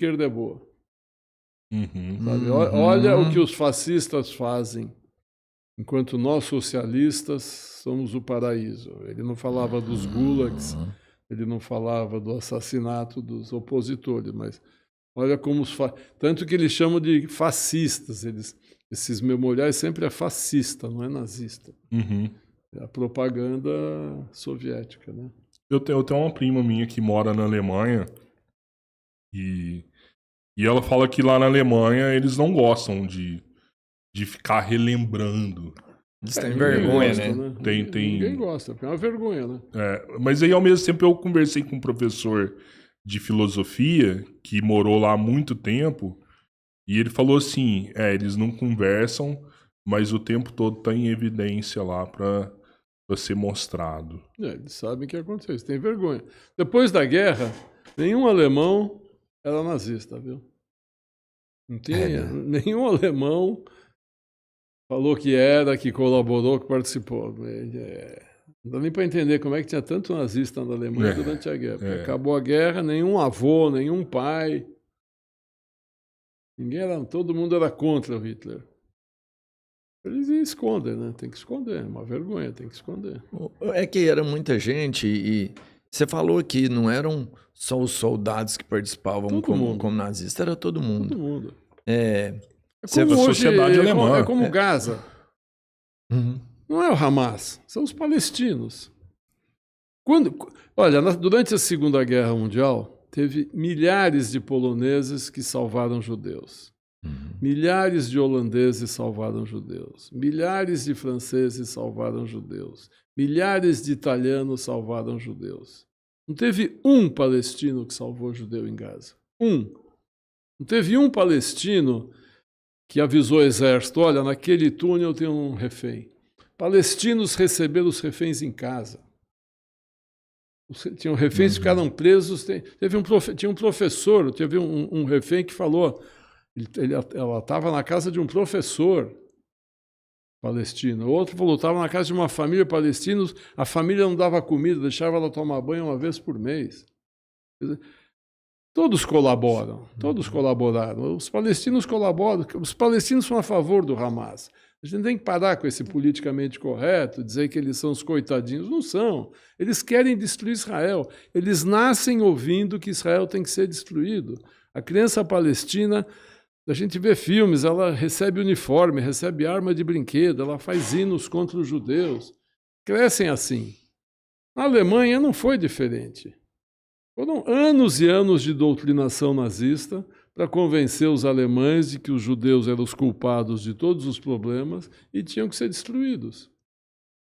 esquerda é boa. Sabe? Uhum. Olha o que os fascistas fazem, enquanto nós socialistas somos o paraíso. Ele não falava dos gulags, ele não falava do assassinato dos opositores, mas olha como tanto que eles chamam de fascistas. Esses memoriais sempre é fascista, não é nazista. É a propaganda soviética, né? Eu tenho uma prima minha que mora na Alemanha e ela fala que lá na Alemanha eles não gostam de ficar relembrando. Eles têm vergonha, gosta, né? Ninguém gosta, é uma vergonha, né? Mas aí, ao mesmo tempo, eu conversei com um professor de filosofia que morou lá há muito tempo e ele falou assim, eles não conversam, mas o tempo todo tá em evidência lá para ser mostrado. Eles sabem o que aconteceu, eles têm vergonha. Depois da guerra, nenhum alemão era nazista, viu? Não tinha nenhum alemão falou que era, que colaborou, que participou. Não dá nem para entender como é que tinha tanto nazista na Alemanha durante a guerra. Porque acabou a guerra, nenhum avô, nenhum pai. Todo mundo era contra o Hitler. Eles escondem, né? Tem que esconder, é uma vergonha, tem que esconder. É que era muita gente e você falou que não eram só os soldados que participavam como nazistas, era todo mundo. Todo mundo. É como hoje, sociedade alemã. É como Gaza. Não é o Hamas, são os palestinos. Olha, durante a Segunda Guerra Mundial, teve milhares de poloneses que salvaram judeus. Milhares de holandeses salvaram judeus. Milhares de franceses salvaram judeus. Milhares de italianos salvaram judeus. Não teve um palestino que salvou judeu em Gaza. Não teve um palestino que avisou o exército, olha, naquele túnel tem um refém. Palestinos receberam os reféns em casa. Tinham reféns que ficaram presos. Tinha um professor, teve um refém que falou, ela estava na casa de um professor palestino. Outro falou, estava na casa de uma família palestina, a família não dava comida, deixava ela tomar banho uma vez por mês. Todos colaboram, todos colaboraram. Os palestinos colaboram, os palestinos são a favor do Hamas. A gente tem que parar com esse politicamente correto, dizer que eles são os coitadinhos. Não são. Eles querem destruir Israel. Eles nascem ouvindo que Israel tem que ser destruído. A criança palestina, a gente vê filmes, ela recebe uniforme, recebe arma de brinquedo, ela faz hinos contra os judeus. Crescem assim. Na Alemanha não foi diferente. Foram anos e anos de doutrinação nazista para convencer os alemães de que os judeus eram os culpados de todos os problemas e tinham que ser destruídos.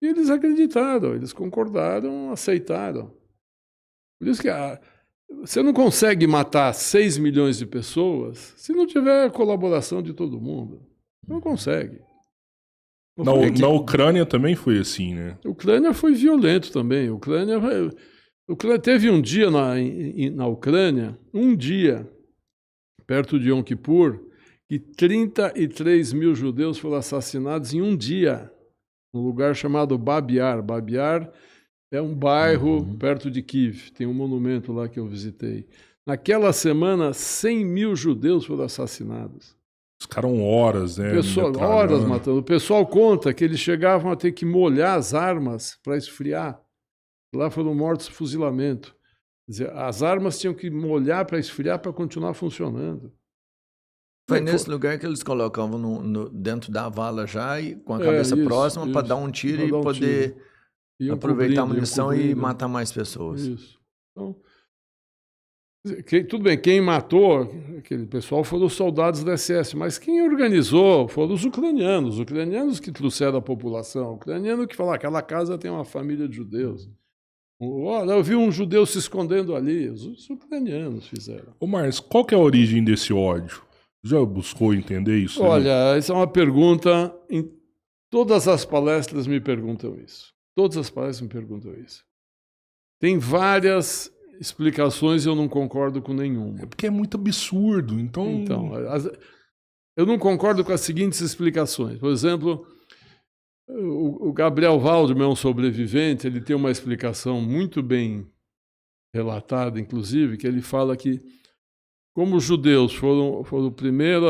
E eles acreditaram, eles concordaram, aceitaram. Por isso que você não consegue matar 6 milhões de pessoas se não tiver a colaboração de todo mundo. Não consegue. Na Ucrânia também foi assim, né? A Ucrânia foi violento também. A Ucrânia teve um dia na Ucrânia, perto de Yom Kippur, que 33 mil judeus foram assassinados em um dia, num lugar chamado Babi Yar. Babi Yar é um bairro perto de Kiev, tem um monumento lá que eu visitei. Naquela semana, 100 mil judeus foram assassinados. Ficaram horas, né? Horas matando. O pessoal conta que eles chegavam a ter que molhar as armas para esfriar. Lá foram mortos fuzilamento. Quer dizer, as armas tinham que molhar para esfriar para continuar funcionando. Foi nesse lugar que eles colocavam dentro da vala já, e com a cabeça próxima, para dar um tiro e poder aproveitar a munição e matar mais pessoas. Isso. Então, tudo bem, quem matou aquele pessoal foram os soldados da SS, mas quem organizou foram os ucranianos que trouxeram a população, ucraniano que falaram, aquela casa tem uma família de judeus. Olha, eu vi um judeu se escondendo ali, os ucranianos fizeram. Ô Marcos, qual que é a origem desse ódio? Já buscou entender isso? Olha, essa é uma pergunta, em todas as palestras me perguntam isso. Todas as palestras me perguntam isso. Tem várias explicações e eu não concordo com nenhuma. É porque é muito absurdo, então... Eu não concordo com as seguintes explicações. Por exemplo, o Gabriel Waldman é um sobrevivente, ele tem uma explicação muito bem relatada, inclusive, que ele fala que como os judeus foram o primeiro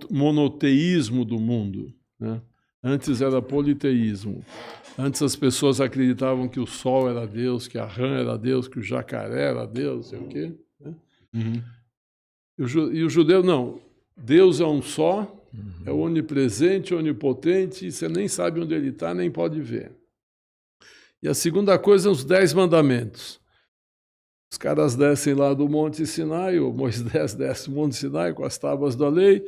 monoteísmo do mundo, né? Antes era politeísmo. Antes as pessoas acreditavam que o sol era Deus, que a rã era Deus, que o jacaré era Deus, sei o quê, né? E o judeu, não. Deus é um só, é onipresente, onipotente, e você nem sabe onde ele está, nem pode ver. E a segunda coisa, os 10 mandamentos. Os caras descem lá do Monte Sinai, o Moisés desce do Monte Sinai com as tábuas da lei,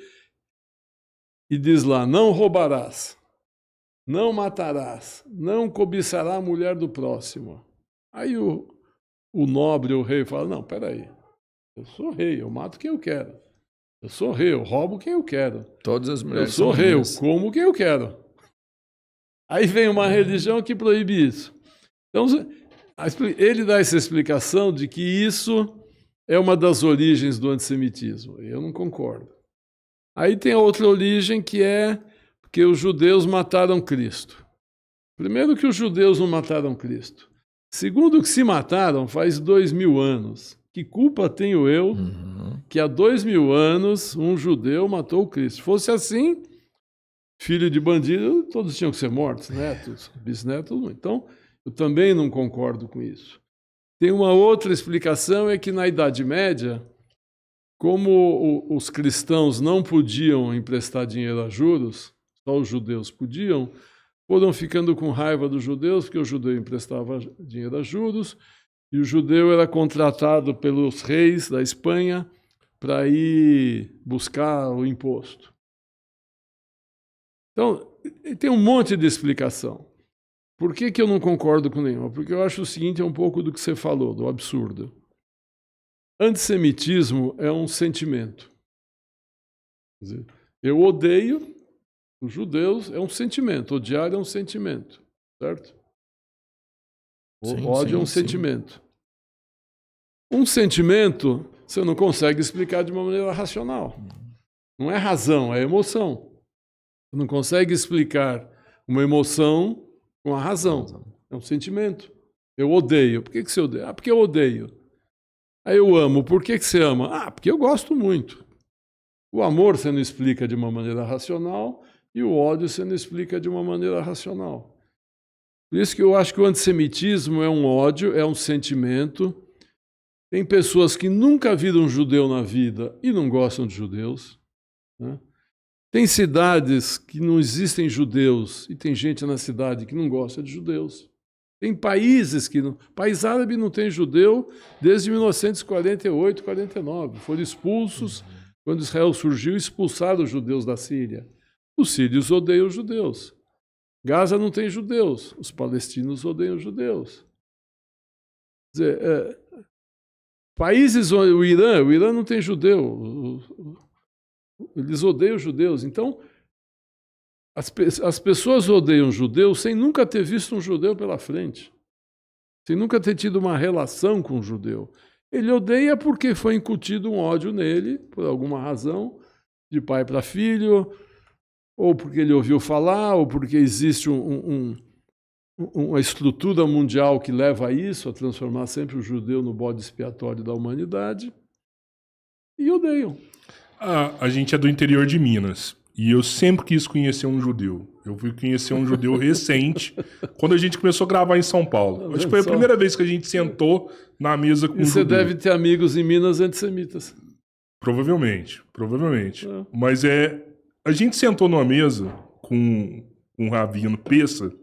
e diz lá, não roubarás, não matarás, não cobiçará a mulher do próximo. Aí o nobre, o rei, fala, não, peraí, eu sou rei, eu mato quem eu quero. Eu sou rei, eu roubo quem eu quero. Todas as mulheres eu sou rei, eu como quem eu quero. Aí vem uma religião que proíbe isso. Então, ele dá essa explicação de que isso é uma das origens do antissemitismo. Eu não concordo. Aí tem a outra origem que é porque os judeus mataram Cristo. Primeiro que os judeus não mataram Cristo. Segundo que se mataram faz 2000 anos. Que culpa tenho eu que há 2000 anos um judeu matou Cristo? Se fosse assim, filho de bandido, todos tinham que ser mortos, netos, bisnetos. Então, eu também não concordo com isso. Tem uma outra explicação, é que na Idade Média, como os cristãos não podiam emprestar dinheiro a juros, só os judeus podiam, foram ficando com raiva dos judeus, porque o judeu emprestava dinheiro a juros, e o judeu era contratado pelos reis da Espanha para ir buscar o imposto. Então, tem um monte de explicação. Por que eu não concordo com nenhuma? Porque eu acho o seguinte, é um pouco do que você falou, do absurdo. Antissemitismo é um sentimento. Quer dizer, eu odeio os judeus, é um sentimento. Odiar é um sentimento, certo? O ódio é um sentimento. Um sentimento você não consegue explicar de uma maneira racional. Não é razão, é emoção. Você não consegue explicar uma emoção com a razão. É um sentimento. Eu odeio. Por que você odeia? Ah, porque eu odeio. Aí eu amo. Por que você ama? Ah, porque eu gosto muito. O amor você não explica de uma maneira racional e o ódio você não explica de uma maneira racional. Por isso que eu acho que o antissemitismo é um ódio, é um sentimento. Tem pessoas que nunca viram um judeu na vida e não gostam de judeus, né? Tem cidades que não existem judeus e tem gente na cidade que não gosta de judeus. Tem países que não... País árabe não tem judeu desde 1948, 49. Foram expulsos, quando Israel surgiu, expulsaram os judeus da Síria. Os sírios odeiam os judeus. Gaza não tem judeus. Os palestinos odeiam os judeus. Quer dizer, países... O Irã não tem judeu. Eles odeiam os judeus. Então, as pessoas odeiam judeus sem nunca ter visto um judeu pela frente, sem nunca ter tido uma relação com um judeu. Ele odeia porque foi incutido um ódio nele, por alguma razão, de pai para filho, ou porque ele ouviu falar, ou porque existe uma estrutura mundial que leva a isso, a transformar sempre o judeu no bode expiatório da humanidade, e odeiam. A gente é do interior de Minas e eu sempre quis conhecer um judeu. Eu fui conhecer um judeu recente, quando a gente começou a gravar em São Paulo. Acho que foi a primeira vez que a gente sentou na mesa com um judeu. Você deve ter amigos em Minas antissemitas. Provavelmente. Mas a gente sentou numa mesa com um Ravino Pessa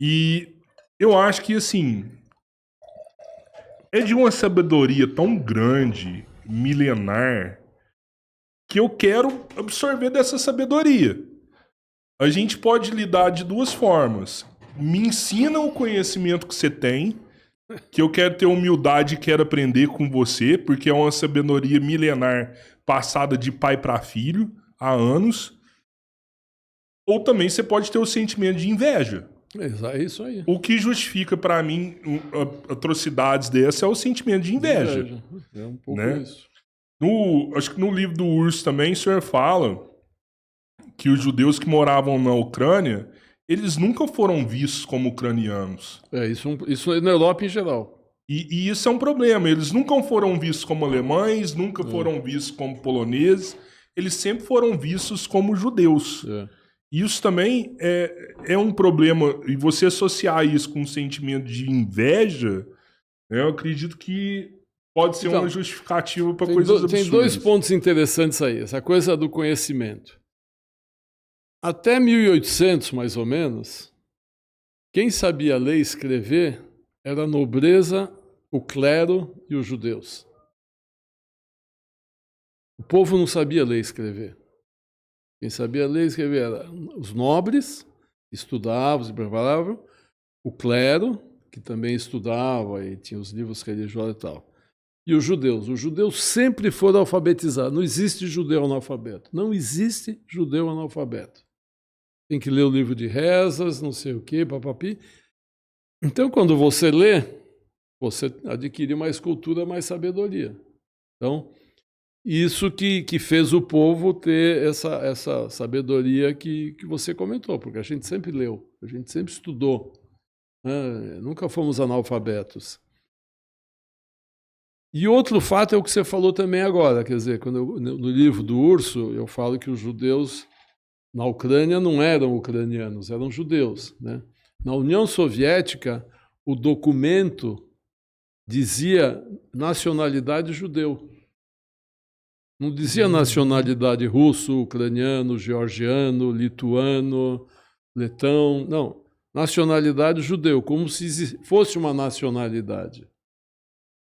e eu acho que, assim, é de uma sabedoria tão grande, milenar, que eu quero absorver dessa sabedoria. A gente pode lidar de duas formas. Me ensina o conhecimento que você tem, que eu quero ter humildade e quero aprender com você, porque é uma sabedoria milenar passada de pai para filho há anos. Ou também você pode ter o sentimento de inveja. É isso aí. O que justifica para mim atrocidades dessa é o sentimento de inveja. É um pouco isso. Acho que no livro do Urso também o senhor fala que os judeus que moravam na Ucrânia, eles nunca foram vistos como ucranianos. Isso na Europa em geral. E isso é um problema. Eles nunca foram vistos como alemães, nunca foram vistos como poloneses. Eles sempre foram vistos como judeus. Isso também é um problema. E você associar isso com um sentimento de inveja, eu acredito que pode ser uma justificativa para coisas absurdas. Tem 2 pontos interessantes aí. Essa coisa do conhecimento. Até 1800, mais ou menos, quem sabia ler e escrever era a nobreza, o clero e os judeus. O povo não sabia ler e escrever. Quem sabia ler e escrever eram os nobres, estudavam, se preparavam, o clero, que também estudava e tinha os livros religiosos e tal, e os judeus. Os judeus sempre foram alfabetizados. Não existe judeu analfabeto. Não existe judeu analfabeto. Tem que ler o livro de rezas, não sei o quê, papapi. Então, quando você lê, você adquire mais cultura, mais sabedoria. Então, isso que fez o povo ter essa sabedoria que você comentou, porque a gente sempre leu, a gente sempre estudou, né? Nunca fomos analfabetos. E outro fato é o que você falou também agora, quer dizer, no livro do Urso, eu falo que os judeus na Ucrânia não eram ucranianos, eram judeus, né? Na União Soviética, o documento dizia nacionalidade judeu. Não dizia nacionalidade russo, ucraniano, georgiano, lituano, letão. Não. Nacionalidade judeu, como se fosse uma nacionalidade.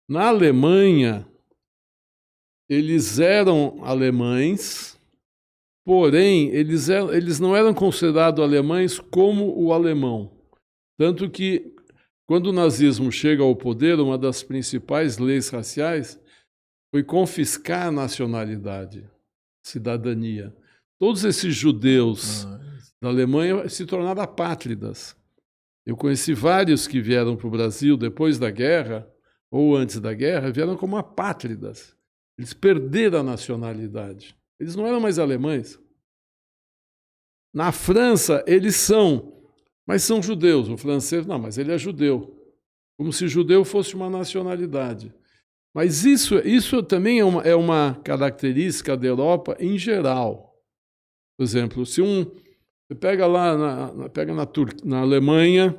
Na Alemanha, eles eram alemães, porém, eles não eram considerados alemães como o alemão. Tanto que, quando o nazismo chega ao poder, uma das principais leis raciais foi confiscar a nacionalidade, cidadania. Todos esses judeus da Alemanha se tornaram apátridas. Eu conheci vários que vieram para o Brasil depois da guerra, ou antes da guerra, vieram como apátridas. Eles perderam a nacionalidade. Eles não eram mais alemães. Na França, eles são, mas são judeus. O francês, não, mas ele é judeu. Como se judeu fosse uma nacionalidade. Mas isso também é uma característica da Europa em geral. Por exemplo, se você pega lá na Alemanha,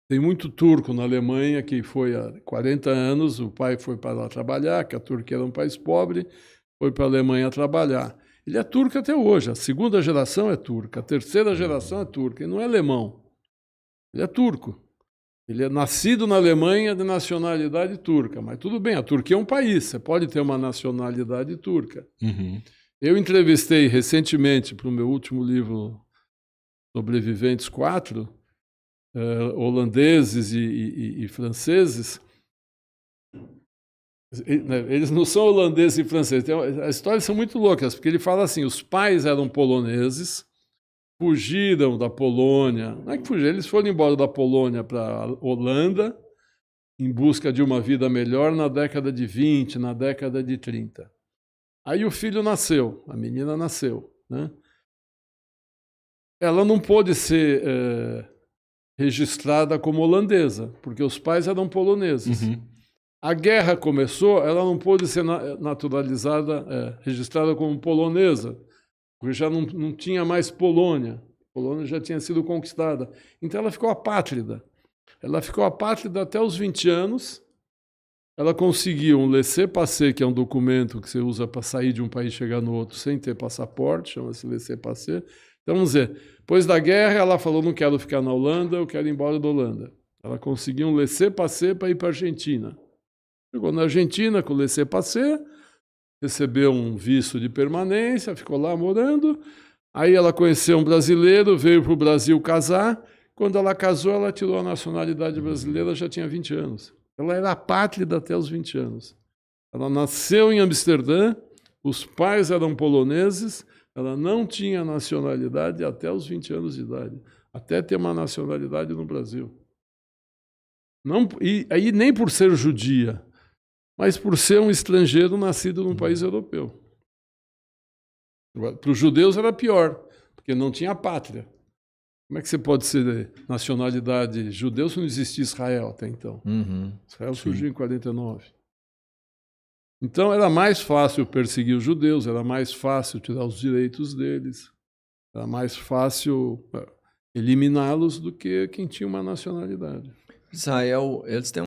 tem muito turco na Alemanha que foi há 40 anos, o pai foi para lá trabalhar, que a Turquia era um país pobre, foi para a Alemanha trabalhar. Ele é turco até hoje, a segunda geração é turca, a terceira geração é turca, ele não é alemão, ele é turco. Ele é nascido na Alemanha de nacionalidade turca, mas tudo bem, a Turquia é um país, você pode ter uma nacionalidade turca. Eu entrevistei recentemente, para o meu último livro, Sobreviventes 4, holandeses e franceses. Eles não são holandeses e franceses. As histórias são muito loucas, porque ele fala assim, os pais eram poloneses, fugiram da Polônia. Não é que fugiram, eles foram embora da Polônia para a Holanda em busca de uma vida melhor na década de 20, na década de 30. Aí o filho nasceu, a menina nasceu, né? Ela não pôde ser registrada como holandesa, porque os pais eram poloneses. A guerra começou, ela não pôde ser naturalizada, registrada como polonesa, porque já não tinha mais Polônia. A Polônia já tinha sido conquistada. Então ela ficou apátrida. Ela ficou apátrida até os 20 anos. Ela conseguiu um laissez-passer, que é um documento que você usa para sair de um país e chegar no outro sem ter passaporte, chama-se laissez-passer. Então, vamos dizer, depois da guerra, ela falou, não quero ficar na Holanda, eu quero ir embora da Holanda. Ela conseguiu um laissez-passer para ir para a Argentina. Chegou na Argentina com o laissez-passer, recebeu um visto de permanência, ficou lá morando. Aí ela conheceu um brasileiro, veio para o Brasil casar. Quando ela casou, ela tirou a nacionalidade brasileira, já tinha 20 anos. Ela era apátrida até os 20 anos. Ela nasceu em Amsterdã, os pais eram poloneses, ela não tinha nacionalidade até os 20 anos de idade, até ter uma nacionalidade no Brasil. Não, e aí nem por ser judia, mas por ser um estrangeiro nascido num país europeu. Para os judeus era pior, porque não tinha pátria. Como é que você pode ser nacionalidade judeu se não existia Israel até então? Israel surgiu em 49. Então era mais fácil perseguir os judeus, era mais fácil tirar os direitos deles, era mais fácil eliminá-los do que quem tinha uma nacionalidade. Israel, eles têm